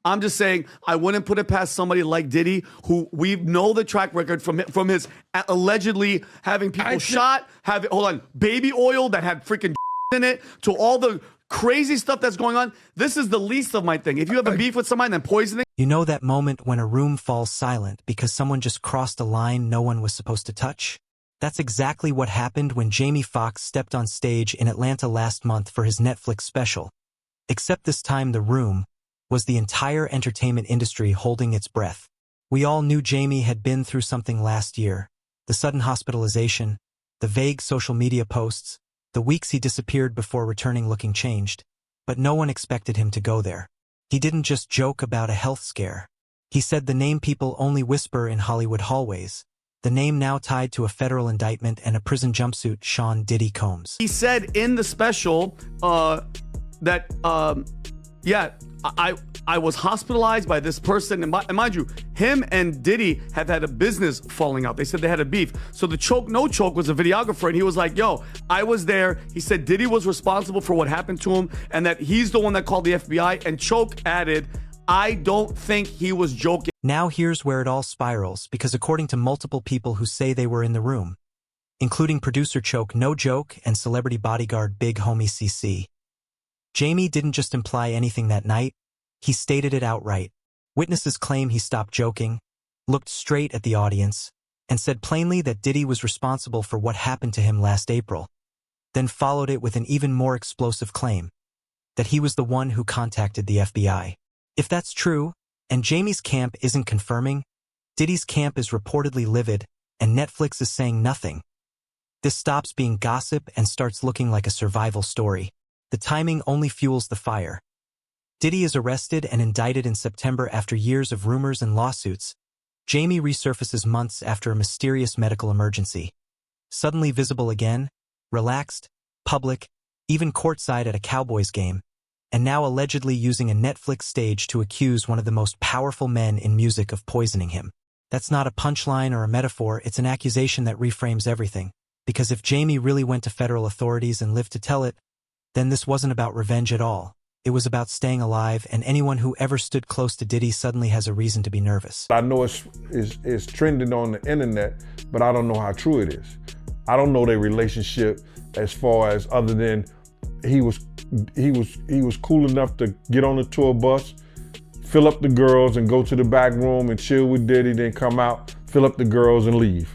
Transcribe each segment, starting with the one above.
I'm just saying I wouldn't put it past somebody like Diddy, who we know the track record from his allegedly having people shot, baby oil that had freaking in it, to all the crazy stuff that's going on. This is the least of my thing. If you have a beef with somebody, then poisoning. You know that moment when a room falls silent because someone just crossed a line no one was supposed to touch? That's exactly what happened when JamieFoxx stepped on stage in Atlanta last month for his Netflix special. Except this time the room was the entire entertainment industry holding its breath. We all knew Jamie had been through something last year. The sudden hospitalization, the vague social media posts, the weeks he disappeared before returning looking changed. But no one expected him to go there. He didn't just joke about a health scare. He said the name people only whisper in Hollywood hallways. The name now tied to a federal indictment and a prison jumpsuit, Sean Diddy Combs. He said in the special that, I was hospitalized by this person. And mind you, him and Diddy have had a business falling out. They said they had a beef. So the Choke No Choke was a videographer, and he was like, yo, I was there. He said Diddy was responsible for what happened to him and that he's the one that called the FBI. And Choke added, I don't think he was joking. Now here's where it all spirals, because according to multiple people who say they were in the room, including producer Choke No Joke and celebrity bodyguard Big Homie CC, Jamie didn't just imply anything that night, he stated it outright. Witnesses claim he stopped joking, looked straight at the audience, and said plainly that Diddy was responsible for what happened to him last April, then followed it with an even more explosive claim, that he was the one who contacted the FBI. If that's true, and Jamie's camp isn't confirming, Diddy's camp is reportedly livid, and Netflix is saying nothing. This stops being gossip and starts looking like a survival story. The timing only fuels the fire. Diddy is arrested and indicted in September after years of rumors and lawsuits. Jamie resurfaces months after a mysterious medical emergency. Suddenly visible again, relaxed, public, even courtside at a Cowboys game, and now allegedly using a Netflix stage to accuse one of the most powerful men in music of poisoning him. That's not a punchline or a metaphor, it's an accusation that reframes everything. Because if Jamie really went to federal authorities and lived to tell it, then this wasn't about revenge at all. It was about staying alive, and anyone who ever stood close to Diddy suddenly has a reason to be nervous. I know it's trending on the internet, but I don't know how true it is. I don't know their relationship as far as other than he was cool enough to get on the tour bus, fill up the girls and go to the back room and chill with Diddy, then come out, fill up the girls and leave.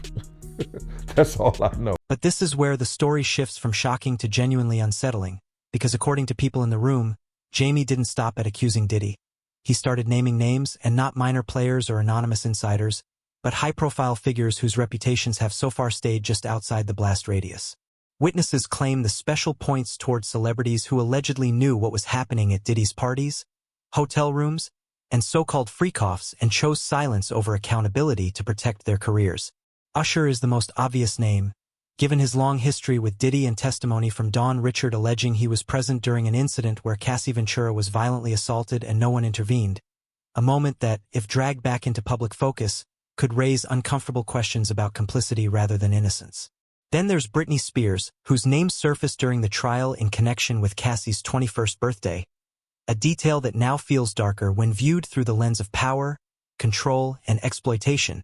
That's all I know. But this is where the story shifts from shocking to genuinely unsettling, because according to people in the room, Jamie didn't stop at accusing Diddy. He started naming names, and not minor players or anonymous insiders, but high-profile figures whose reputations have so far stayed just outside the blast radius. Witnesses claim the special points towards celebrities who allegedly knew what was happening at Diddy's parties, hotel rooms, and so-called freak-offs, and chose silence over accountability to protect their careers. Usher is the most obvious name, given his long history with Diddy and testimony from Dawn Richard alleging he was present during an incident where Cassie Ventura was violently assaulted and no one intervened, a moment that, if dragged back into public focus, could raise uncomfortable questions about complicity rather than innocence. Then there's Britney Spears, whose name surfaced during the trial in connection with Cassie's 21st birthday, a detail that now feels darker when viewed through the lens of power, control, and exploitation,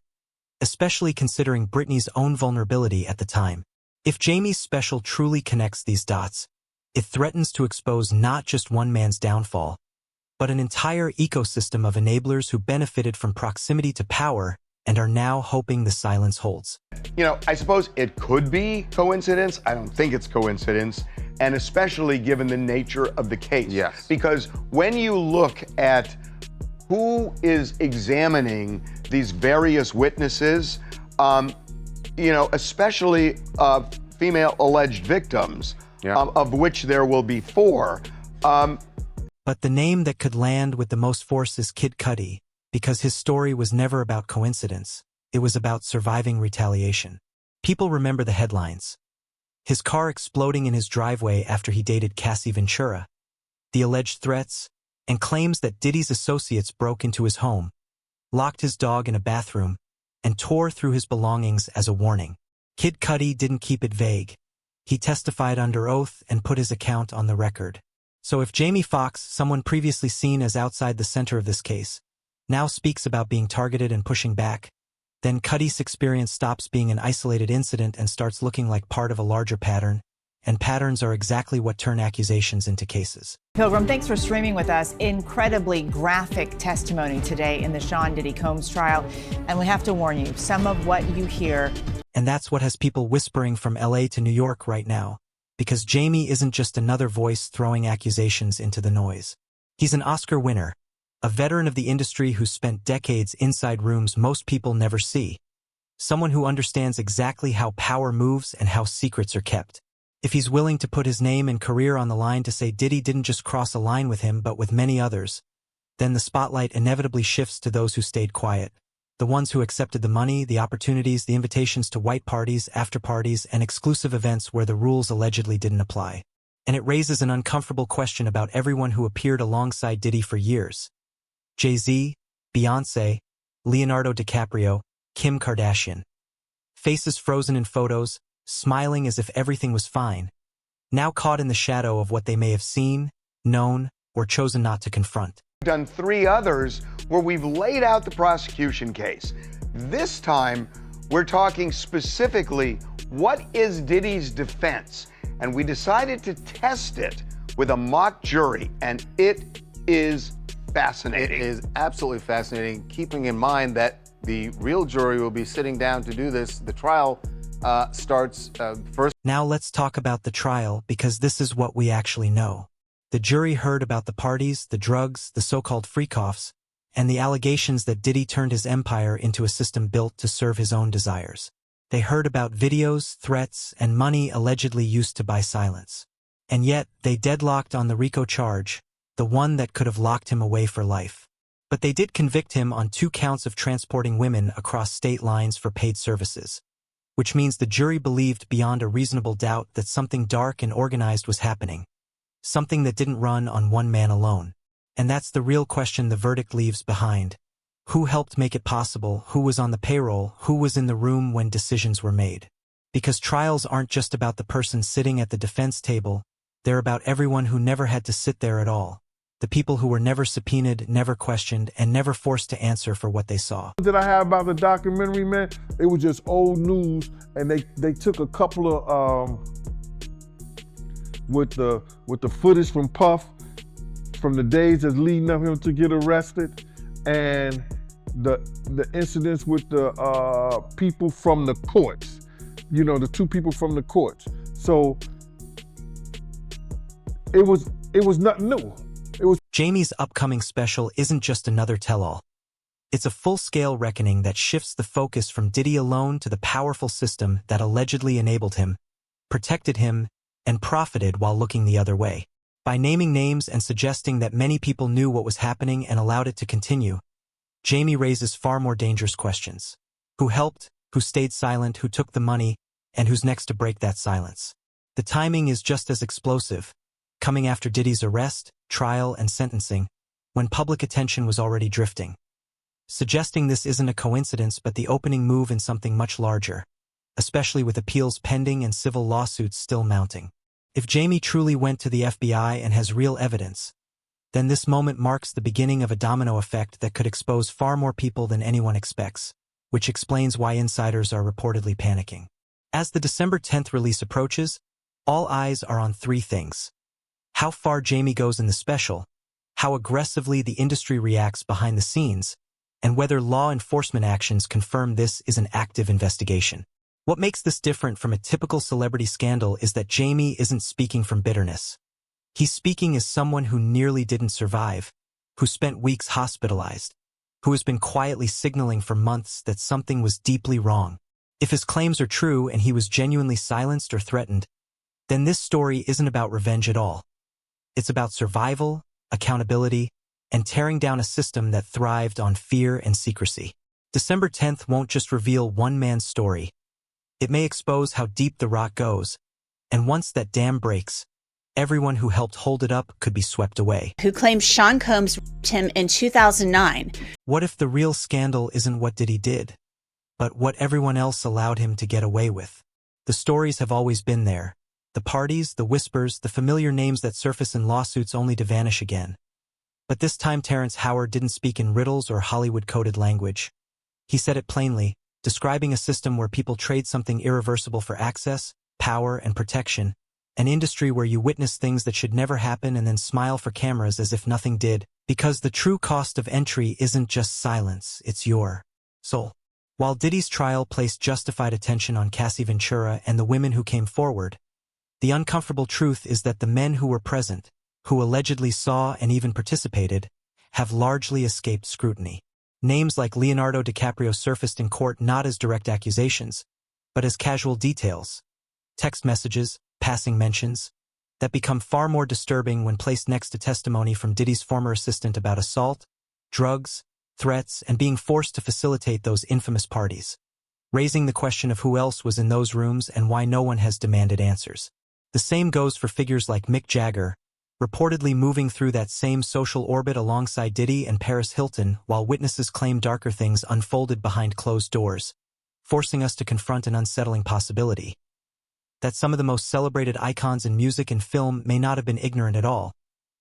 especially considering Britney's own vulnerability at the time. If Jamie's special truly connects these dots, it threatens to expose not just one man's downfall, but an entire ecosystem of enablers who benefited from proximity to power and are now hoping the silence holds. You know, I suppose it could be coincidence. I don't think it's coincidence, and especially given the nature of the case. Yes. Because when you look at who is examining these various witnesses, you know, especially female alleged victims, of which there will be 4. But the name that could land with the most force is Kid Cudi, because his story was never about coincidence. It was about surviving retaliation. People remember the headlines. His car exploding in his driveway after he dated Cassie Ventura, the alleged threats, and claims that Diddy's associates broke into his home, locked his dog in a bathroom, and tore through his belongings as a warning. Kid Cudi didn't keep it vague. He testified under oath and put his account on the record. So if JamieFoxx, someone previously seen as outside the center of this case, now speaks about being targeted and pushing back, then Cuddy's experience stops being an isolated incident and starts looking like part of a larger pattern, and patterns are exactly what turn accusations into cases. Pilgrim, thanks for streaming with us. Incredibly graphic testimony today in the Sean Diddy Combs trial, and we have to warn you, some of what you hear. And that's what has people whispering from LA to New York right now, because Jamie isn't just another voice throwing accusations into the noise. He's an Oscar winner, a veteran of the industry who's spent decades inside rooms most people never see, someone who understands exactly how power moves and how secrets are kept. If he's willing to put his name and career on the line to say Diddy didn't just cross a line with him but with many others, then the spotlight inevitably shifts to those who stayed quiet, the ones who accepted the money, the opportunities, the invitations to white parties, after parties, and exclusive events where the rules allegedly didn't apply. And it raises an uncomfortable question about everyone who appeared alongside Diddy for years. Jay-Z, Beyoncé, Leonardo DiCaprio, Kim Kardashian. Faces frozen in photos, smiling as if everything was fine, now caught in the shadow of what they may have seen, known, or chosen not to confront. We've done 3 others where we've laid out the prosecution case. This time, we're talking specifically, what is Diddy's defense? And we decided to test it with a mock jury, and it is fascinating. It is absolutely fascinating, keeping in mind that the real jury will be sitting down to do this. The trial starts first. Now let's talk about the trial, because this is what we actually know. The jury heard about the parties, the drugs, the so-called freak-offs, and the allegations that Diddy turned his empire into a system built to serve his own desires. They heard about videos, threats, and money allegedly used to buy silence. And yet, they deadlocked on the RICO charge, the one that could have locked him away for life. But they did convict him on 2 counts of transporting women across state lines for paid services, which means the jury believed beyond a reasonable doubt that something dark and organized was happening, something that didn't run on one man alone. And that's the real question the verdict leaves behind. Who helped make it possible? Who was on the payroll? Who was in the room when decisions were made? Because trials aren't just about the person sitting at the defense table, they're about everyone who never had to sit there at all. The people who were never subpoenaed, never questioned, and never forced to answer for what they saw. That I have about the documentary, man, it was just old news, and they took a couple of with the footage from Puff from the days that's leading up him to get arrested, and the incidents with the people from the courts, you know, the 2 people from the courts. So it was nothing new. Jamie's upcoming special isn't just another tell-all. It's a full-scale reckoning that shifts the focus from Diddy alone to the powerful system that allegedly enabled him, protected him, and profited while looking the other way. By naming names and suggesting that many people knew what was happening and allowed it to continue, Jamie raises far more dangerous questions. Who helped, who stayed silent, who took the money, and who's next to break that silence? The timing is just as explosive, coming after Diddy's arrest, trial, and sentencing, when public attention was already drifting, suggesting this isn't a coincidence but the opening move in something much larger, especially with appeals pending and civil lawsuits still mounting. If Jamie truly went to the FBI and has real evidence, then this moment marks the beginning of a domino effect that could expose far more people than anyone expects, which explains why insiders are reportedly panicking. As the December 10th release approaches, all eyes are on 3 things. How far Jamie goes in the special, how aggressively the industry reacts behind the scenes, and whether law enforcement actions confirm this is an active investigation. What makes this different from a typical celebrity scandal is that Jamie isn't speaking from bitterness. He's speaking as someone who nearly didn't survive, who spent weeks hospitalized, who has been quietly signaling for months that something was deeply wrong. If his claims are true and he was genuinely silenced or threatened, then this story isn't about revenge at all. It's about survival, accountability, and tearing down a system that thrived on fear and secrecy. December 10th won't just reveal one man's story. It may expose how deep the rock goes, and once that dam breaks, everyone who helped hold it up could be swept away. Who claims Sean Combs raped him in 2009. What if the real scandal isn't what Diddy did, but what everyone else allowed him to get away with? The stories have always been there, The parties, the whispers, the familiar names that surface in lawsuits only to vanish again. But this time Terrence Howard didn't speak in riddles or Hollywood-coded language. He said it plainly, describing a system where people trade something irreversible for access, power, and protection, an industry where you witness things that should never happen and then smile for cameras as if nothing did, because the true cost of entry isn't just silence, it's your soul. While Diddy's trial placed justified attention on Cassie Ventura and the women who came forward, the uncomfortable truth is that the men who were present, who allegedly saw and even participated, have largely escaped scrutiny. Names like Leonardo DiCaprio surfaced in court not as direct accusations, but as casual details, text messages, passing mentions, that become far more disturbing when placed next to testimony from Diddy's former assistant about assault, drugs, threats, and being forced to facilitate those infamous parties, raising the question of who else was in those rooms and why no one has demanded answers. The same goes for figures like Mick Jagger, reportedly moving through that same social orbit alongside Diddy and Paris Hilton, while witnesses claim darker things unfolded behind closed doors, forcing us to confront an unsettling possibility that some of the most celebrated icons in music and film may not have been ignorant at all,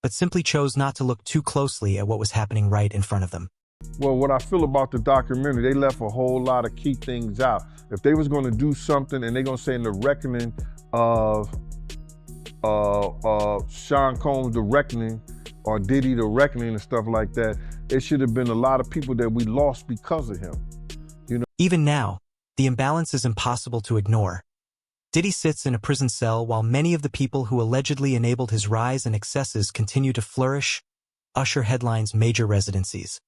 but simply chose not to look too closely at what was happening right in front of them. Well, what I feel about the documentary, they left a whole lot of key things out. If they was going to do something and they're going to say in the reckoning of Sean Combs, the reckoning, or Diddy, the reckoning and stuff like that, it should have been a lot of people that we lost because of him. You know? Even now, the imbalance is impossible to ignore. Diddy sits in a prison cell while many of the people who allegedly enabled his rise and excesses continue to flourish, usher headlines major residencies.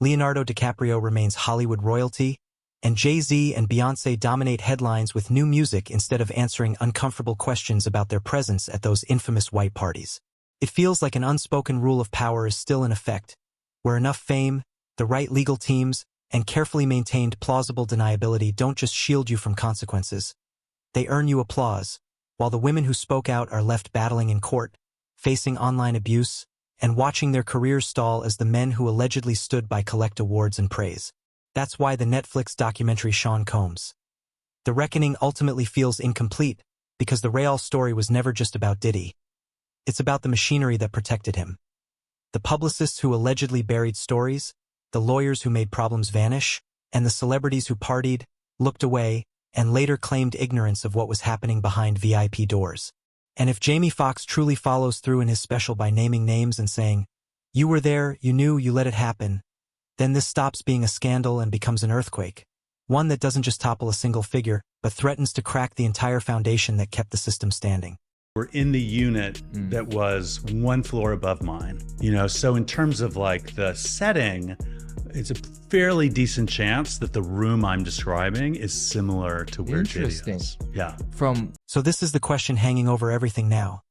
Leonardo DiCaprio remains Hollywood royalty, and Jay-Z and Beyoncé dominate headlines with new music instead of answering uncomfortable questions about their presence at those infamous white parties. It feels like an unspoken rule of power is still in effect, where enough fame, the right legal teams, and carefully maintained plausible deniability don't just shield you from consequences. They earn you applause, while the women who spoke out are left battling in court, facing online abuse, and watching their careers stall as the men who allegedly stood by collect awards and praise. That's why the Netflix documentary Sean Combs. The Reckoning ultimately feels incomplete, because the real story was never just about Diddy. It's about the machinery that protected him. The publicists who allegedly buried stories, the lawyers who made problems vanish, and the celebrities who partied, looked away, and later claimed ignorance of what was happening behind VIP doors. And if JamieFoxx truly follows through in his special by naming names and saying, "You were there, you knew, you let it happen," then this stops being a scandal and becomes an earthquake. One that doesn't just topple a single figure, but threatens to crack the entire foundation that kept the system standing. We're in the unit that was one floor above mine, so in terms of like the setting, it's a fairly decent chance that the room I'm describing is similar to where Diddy is. Yeah. So this is the question hanging over everything now.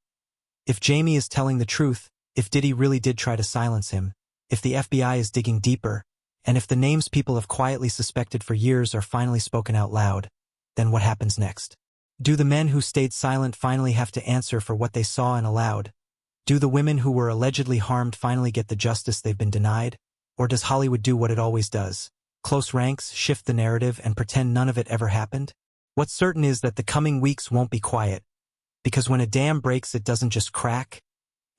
If Jamie is telling the truth, if Diddy really did try to silence him, if the FBI is digging deeper, and if the names people have quietly suspected for years are finally spoken out loud, then what happens next? Do the men who stayed silent finally have to answer for what they saw and allowed? Do the women who were allegedly harmed finally get the justice they've been denied? Or does Hollywood do what it always does? Close ranks, shift the narrative, and pretend none of it ever happened? What's certain is that the coming weeks won't be quiet, because when a dam breaks, it doesn't just crack,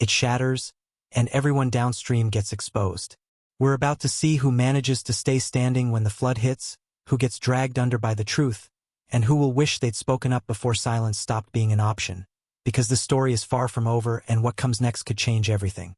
it shatters, and everyone downstream gets exposed. We're about to see who manages to stay standing when the flood hits, who gets dragged under by the truth, and who will wish they'd spoken up before silence stopped being an option, because the story is far from over and what comes next could change everything.